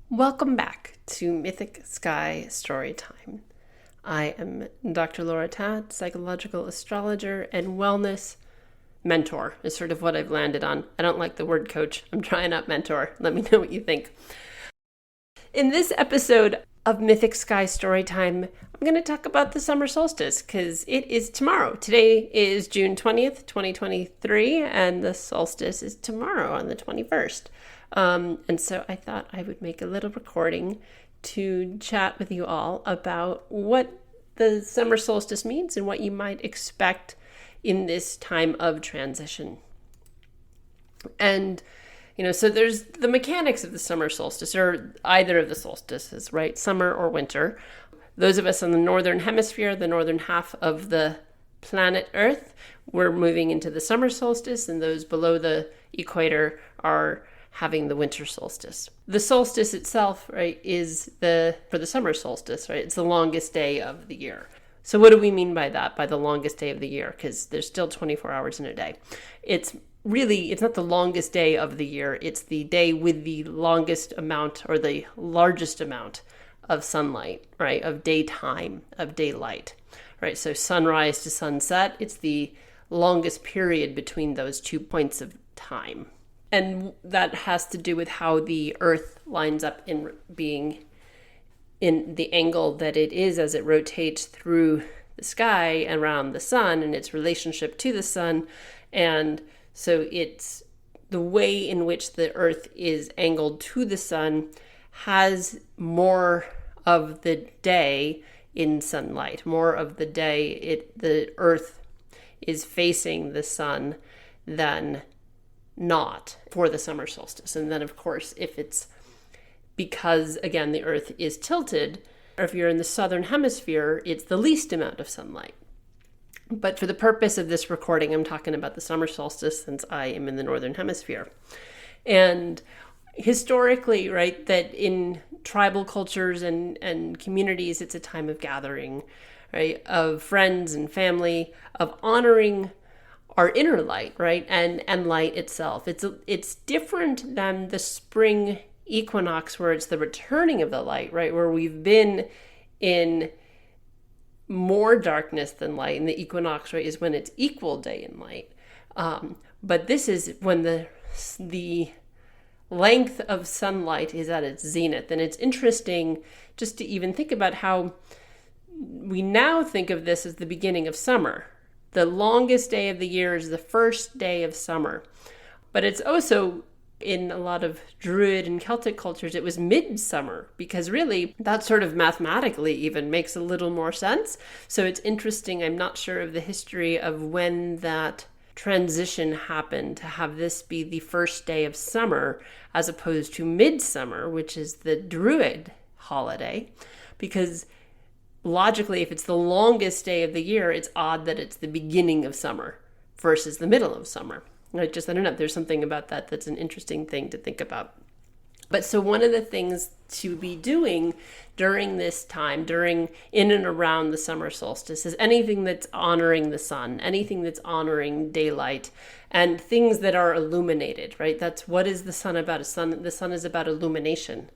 Welcome back to Mythic Sky Storytime. I am Dr. Laura Tatt, psychological astrologer and wellness mentor is sort of what I've landed on. I don't like the word coach. I'm trying out mentor. Let me know what you think. In this episode of Mythic Sky Storytime, I'm going to talk about the summer solstice because it is tomorrow. Today is June 20th, 2023, and the solstice is tomorrow on the 21st. And so I thought I would make a little recording to chat with you all about what the summer solstice means and what you might expect in this time of transition. And so there's the mechanics of the summer solstice, or either of the solstices, right? Summer or winter. Those of us in the northern hemisphere, the northern half of the planet Earth, we're moving into the summer solstice, and those below the equator are having the winter solstice. The solstice itself, right, is for the summer solstice, right? It's the longest day of the year. So what do we mean by that, by the longest day of the year? Because there's still 24 hours in a day. It's not the longest day of the year. It's the day with the longest amount or the largest amount of sunlight, right? Of daytime, of daylight, right? So sunrise to sunset, it's the longest period between those 2 points of time. And that has to do with how the Earth lines up in being in the angle that it is as it rotates through the sky around the sun and its relationship to the sun. And so it's the way in which the Earth is angled to the sun has more of the day in sunlight. More of the day, the Earth is facing the sun than not for the summer solstice. And then, of course, if it's because, again, the Earth is tilted, or if you're in the southern hemisphere, it's the least amount of sunlight. But for the purpose of this recording, I'm talking about the summer solstice since I am in the northern hemisphere. And historically, right, that in tribal cultures and communities, it's a time of gathering, right, of friends and family, of honoring our inner light, right, and light itself. It's different than the spring equinox where it's the returning of the light, right, where we've been in more darkness than light, and the equinox, right, is when it's equal day and light. But this is when the length of sunlight is at its zenith. And it's interesting just to even think about how we now think of this as the beginning of summer. The longest day of the year is the first day of summer. But it's also, in a lot of Druid and Celtic cultures, it was midsummer, because really that sort of mathematically even makes a little more sense. So it's interesting. I'm not sure of the history of when that transition happened to have this be the first day of summer as opposed to midsummer, which is the Druid holiday, because logically, if it's the longest day of the year, it's odd that it's the beginning of summer versus the middle of summer. I don't know, there's something about that that's an interesting thing to think about. But so one of the things to be doing during this time, in and around the summer solstice, is anything that's honoring the sun, anything that's honoring daylight, and things that are illuminated, right? That's what is the sun about? The sun is about illumination.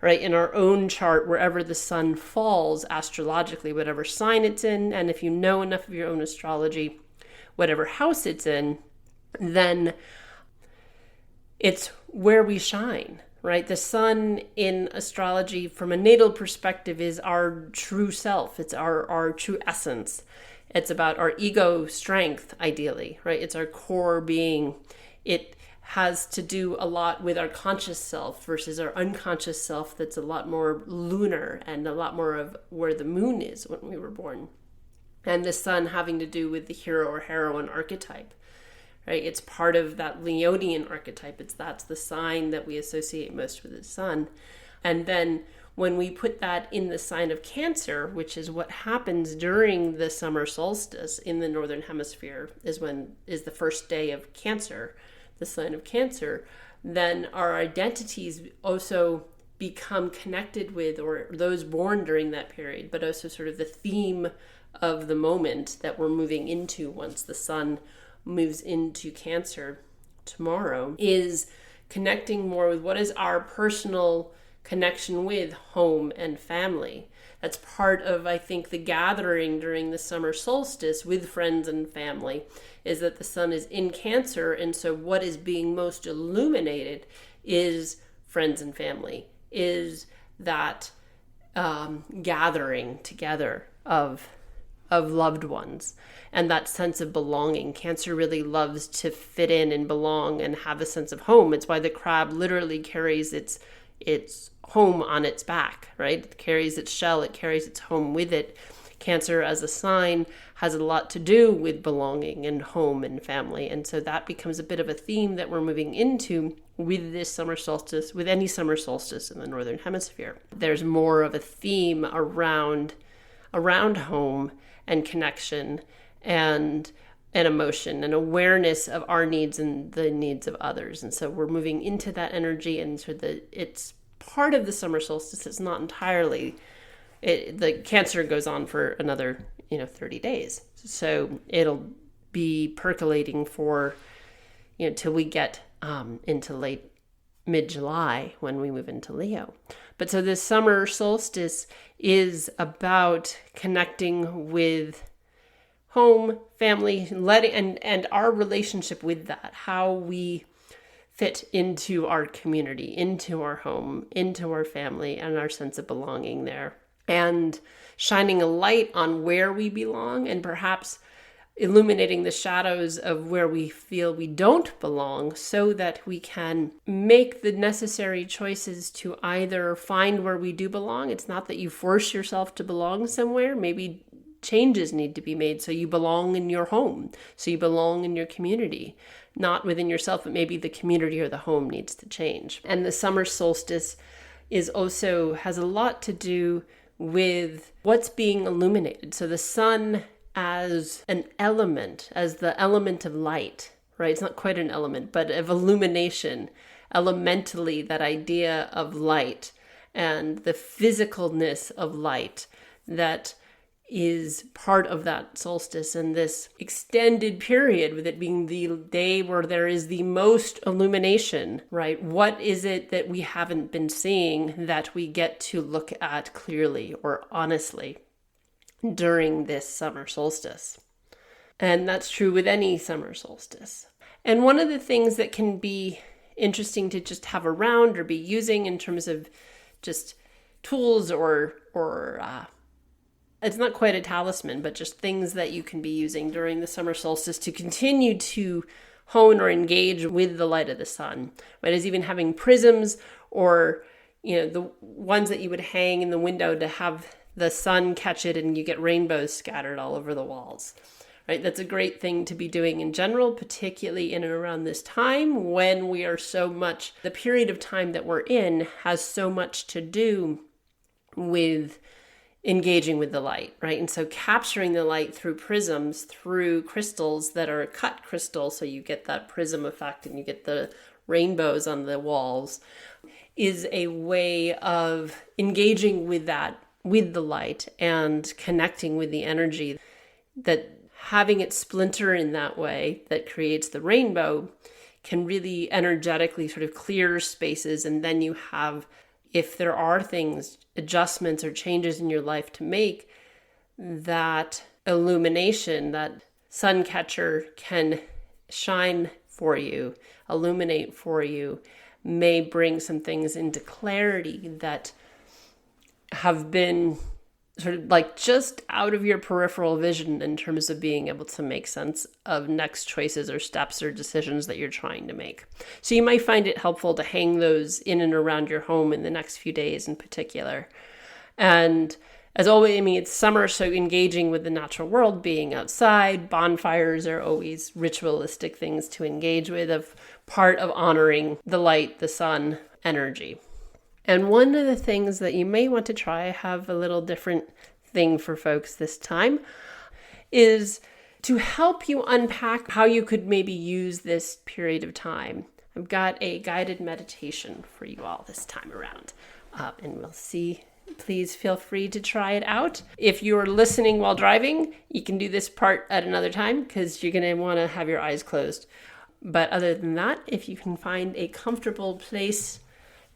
Right, in our own chart, wherever the sun falls astrologically, whatever sign it's in, and if you know enough of your own astrology, whatever house it's in, then it's where we shine, right? The sun in astrology from a natal perspective is our true self. It's our true essence. It's about our ego strength, ideally, right? It's our core being. It has to do a lot with our conscious self versus our unconscious self that's a lot more lunar and a lot more of where the moon is when we were born. And the sun having to do with the hero or heroine archetype, right? It's part of that Leonian archetype. That's the sign that we associate most with the sun. And then when we put that in the sign of Cancer, which is what happens during the summer solstice in the northern hemisphere, is the first day of Cancer, the sign of Cancer, then our identities also become connected with, or those born during that period, but also sort of the theme of the moment that we're moving into once the sun moves into Cancer tomorrow, is connecting more with what is our personal connection with home and family. That's part of, I think, the gathering during the summer solstice with friends and family, is that the sun is in Cancer, and so what is being most illuminated is friends and family, is that gathering together of loved ones, and that sense of belonging. Cancer really loves to fit in and belong and have a sense of home. It's why the crab literally carries its home on its back, right? It carries its shell, it carries its home with it. Cancer as a sign has a lot to do with belonging and home and family. And so that becomes a bit of a theme that we're moving into with this summer solstice, with any summer solstice in the Northern Hemisphere. There's more of a theme around home and connection and emotion and awareness of our needs and the needs of others. And so we're moving into that energy, and so it's part of the summer solstice. It's not entirely. The Cancer goes on for another 30 days. So it'll be percolating for till we get into late mid-July when we move into Leo. But so this summer solstice is about connecting with home, family, and our relationship with that, how we fit into our community, into our home, into our family, and our sense of belonging there. And shining a light on where we belong, and perhaps illuminating the shadows of where we feel we don't belong, so that we can make the necessary choices to either find where we do belong. It's not that you force yourself to belong somewhere. Maybe changes need to be made so you belong in your home, so you belong in your community, not within yourself, but maybe the community or the home needs to change. And the summer solstice has a lot to do with what's being illuminated. So the sun as an element, as the element of light, right? It's not quite an element, but of illumination, elementally, that idea of light and the physicalness of light that is part of that solstice, and this extended period with it being the day where there is the most illumination, right? What is it that we haven't been seeing that we get to look at clearly or honestly during this summer solstice? And that's true with any summer solstice. And one of the things that can be interesting to just have around or be using in terms of just tools or it's not quite a talisman, but just things that you can be using during the summer solstice to continue to hone or engage with the light of the sun, right? Is even having prisms or, the ones that you would hang in the window to have the sun catch it and you get rainbows scattered all over the walls, right? That's a great thing to be doing in general, particularly in and around this time when we are the period of time that we're in has so much to do with engaging with the light, right? And so capturing the light through prisms, through crystals that are cut crystals, so you get that prism effect and you get the rainbows on the walls, is a way of engaging with the light and connecting with the energy. That having it splinter in that way that creates the rainbow can really energetically sort of clear spaces, and then you have, if there are things, adjustments or changes in your life to make, that illumination, that sun catcher can shine for you, illuminate for you, may bring some things into clarity that have been sort of like just out of your peripheral vision in terms of being able to make sense of next choices or steps or decisions that you're trying to make. So you might find it helpful to hang those in and around your home in the next few days in particular. And as always, it's summer, so engaging with the natural world, being outside, bonfires are always ritualistic things to engage with, of part of honoring the light, the sun energy. And one of the things that you may want to try, I have a little different thing for folks this time, is to help you unpack how you could maybe use this period of time. I've got a guided meditation for you all this time around. And we'll see please feel free to try it out. If you're listening while driving, you can do this part at another time because you're going to want to have your eyes closed. But other than that, if you can find a comfortable place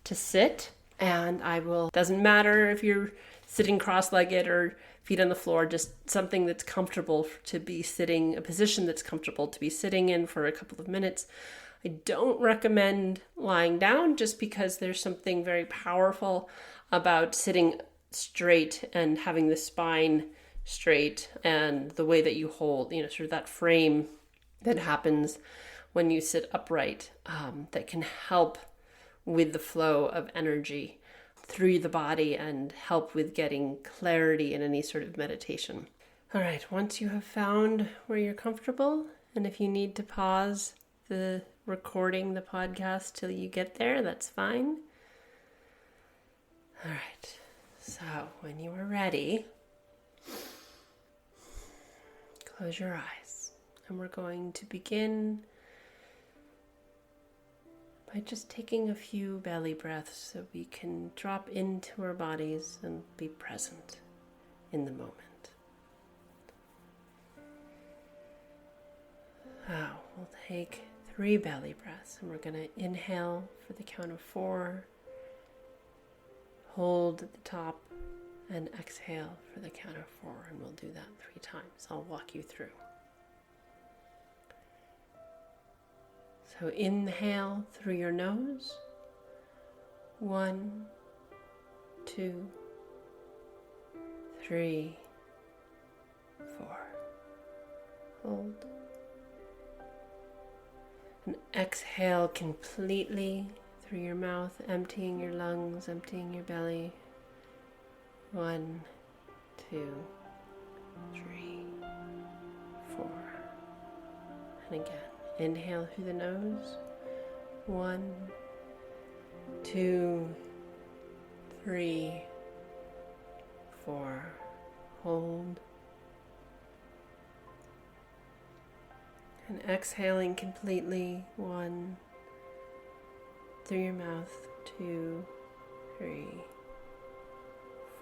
to sit, and doesn't matter if you're sitting cross-legged or feet on the floor, just something that's comfortable to be sitting, a position that's comfortable to be sitting in for a couple of minutes. I don't recommend lying down just because there's something very powerful about sitting straight and having the spine straight and the way that you hold, sort of that frame that happens when you sit upright, that can help with the flow of energy through the body and help with getting clarity in any sort of meditation. All right, once you have found where you're comfortable, and if you need to pause the recording, the podcast, till you get there, that's fine. All right, so when you are ready, close your eyes, and we're going to begin by just taking a few belly breaths so we can drop into our bodies and be present in the moment. Now, we'll take 3 belly breaths, and we're going to inhale for the count of 4, hold at the top, and exhale for the count of 4, and we'll do that 3 times. I'll walk you through. So inhale through your nose. 1, 2, 3, 4. Hold. And exhale completely through your mouth, emptying your lungs, emptying your belly. 1, 2, 3, 4. And again. Inhale through the nose. 1, 2, 3, 4. Hold. And exhaling completely. 1, through your mouth. 2, 3,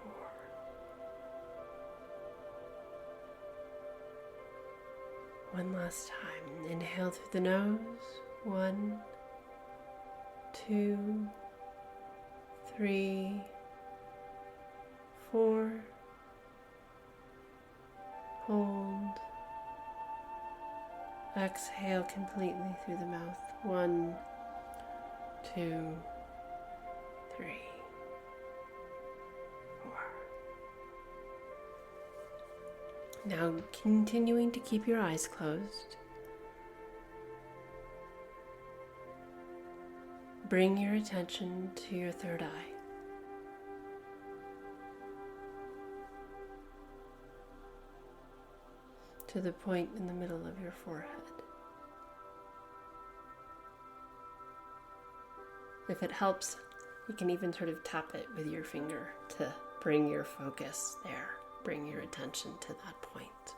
4. One last time. Inhale through the nose. 1, 2, 3, 4. Hold. Exhale completely through the mouth. 1, 2, 3, 4. Now continuing to keep your eyes closed. Bring your attention to your third eye. To the point in the middle of your forehead. If it helps, you can even sort of tap it with your finger to bring your focus there, bring your attention to that point.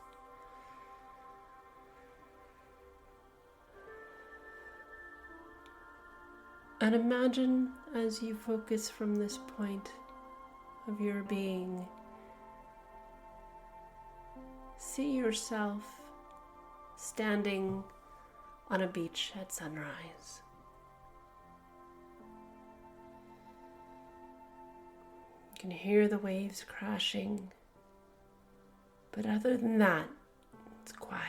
And imagine as you focus from this point of your being, see yourself standing on a beach at sunrise. You can hear the waves crashing, but other than that, it's quiet.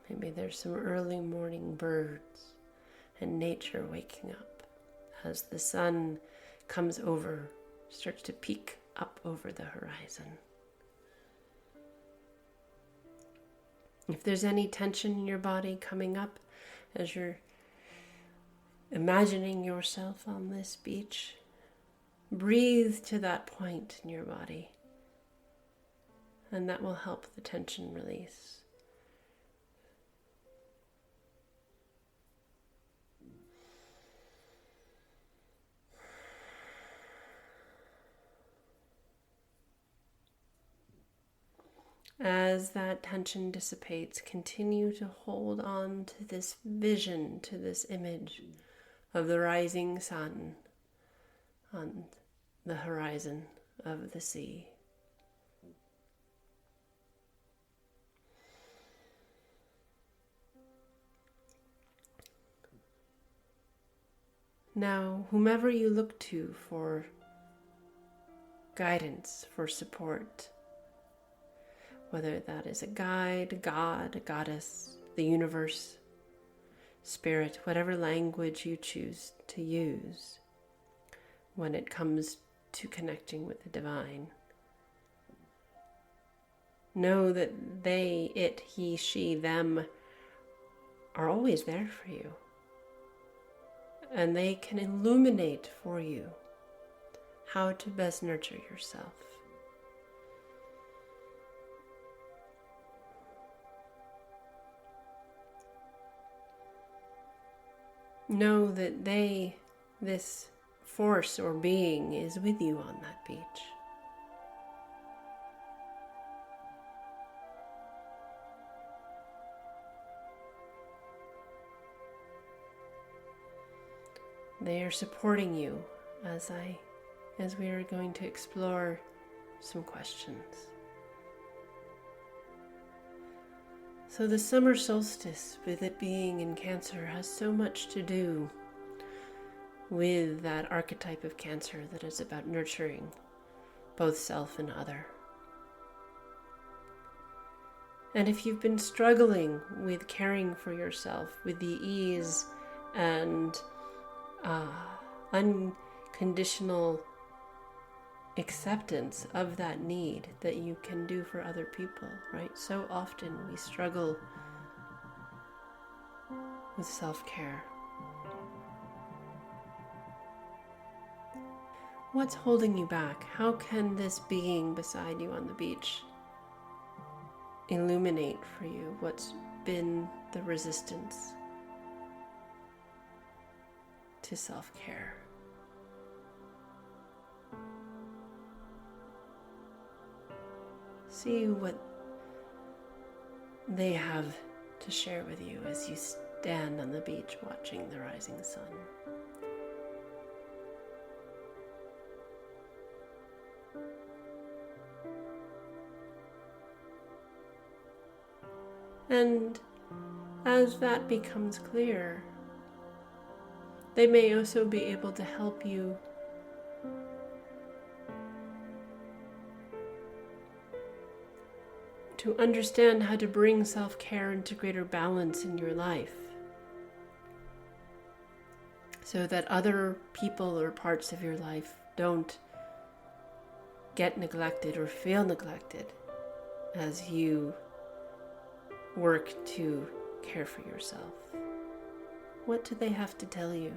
Maybe there's some early morning birds and nature waking up as the sun comes over, starts to peek up over the horizon. If there's any tension in your body coming up as you're imagining yourself on this beach, breathe to that point in your body, and that will help the tension release. As that tension dissipates, continue to hold on to this vision, to this image of the rising sun on the horizon of the sea. Now, whomever you look to for guidance, for support, whether that is a guide, God, a goddess, the universe, spirit, whatever language you choose to use when it comes to connecting with the divine, know that they, it, he, she, them are always there for you. And they can illuminate for you how to best nurture yourself. Know that they, this force or being, is with you on that beach. They are supporting you as we are going to explore some questions. So the summer solstice, with it being in Cancer, has so much to do with that archetype of Cancer that is about nurturing both self and other. And if you've been struggling with caring for yourself, with the ease and unconditional acceptance of that need that you can do for other people, right? So often we struggle with self-care. What's holding you back? How can this being beside you on the beach illuminate for you what's been the resistance to self-care? See what they have to share with you as you stand on the beach watching the rising sun. And as that becomes clear, they may also be able to help you to understand how to bring self-care into greater balance in your life, so that other people or parts of your life don't get neglected or feel neglected as you work to care for yourself. What do they have to tell you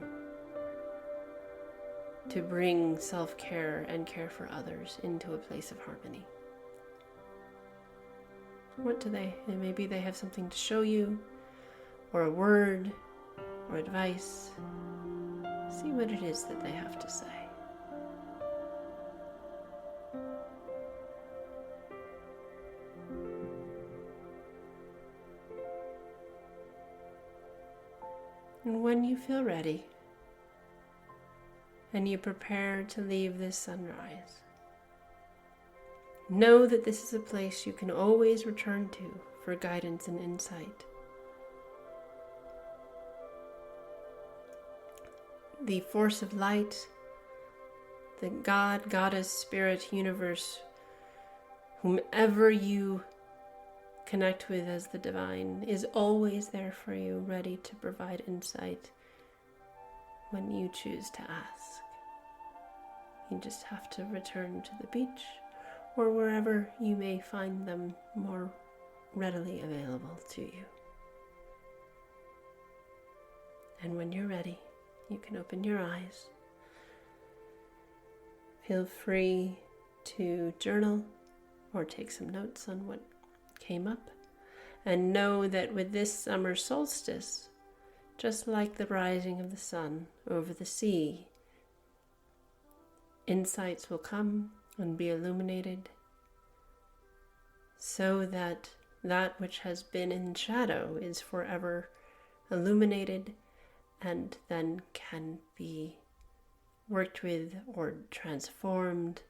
to bring self-care and care for others into a place of harmony? What do they, and maybe they have something to show you, or a word, or advice. See what it is that they have to say. And when you feel ready, and you prepare to leave this sunrise, know that this is a place you can always return to for guidance and insight. The force of light, the God, Goddess, Spirit, Universe, whomever you connect with as the divine, is always there for you, ready to provide insight when you choose to ask. You just have to return to the beach or wherever you may find them more readily available to you. And when you're ready, you can open your eyes. Feel free to journal or take some notes on what came up. And know that with this summer solstice, just like the rising of the sun over the sea, insights will come and be illuminated, so that that which has been in shadow is forever illuminated and then can be worked with or transformed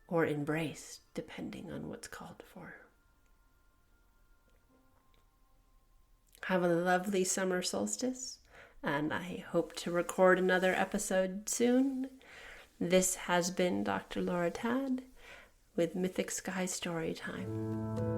or embraced, depending on what's called for. Have a lovely summer solstice, and I hope to record another episode soon. This has been Dr. Laura Tad with Mythic Sky Storytime.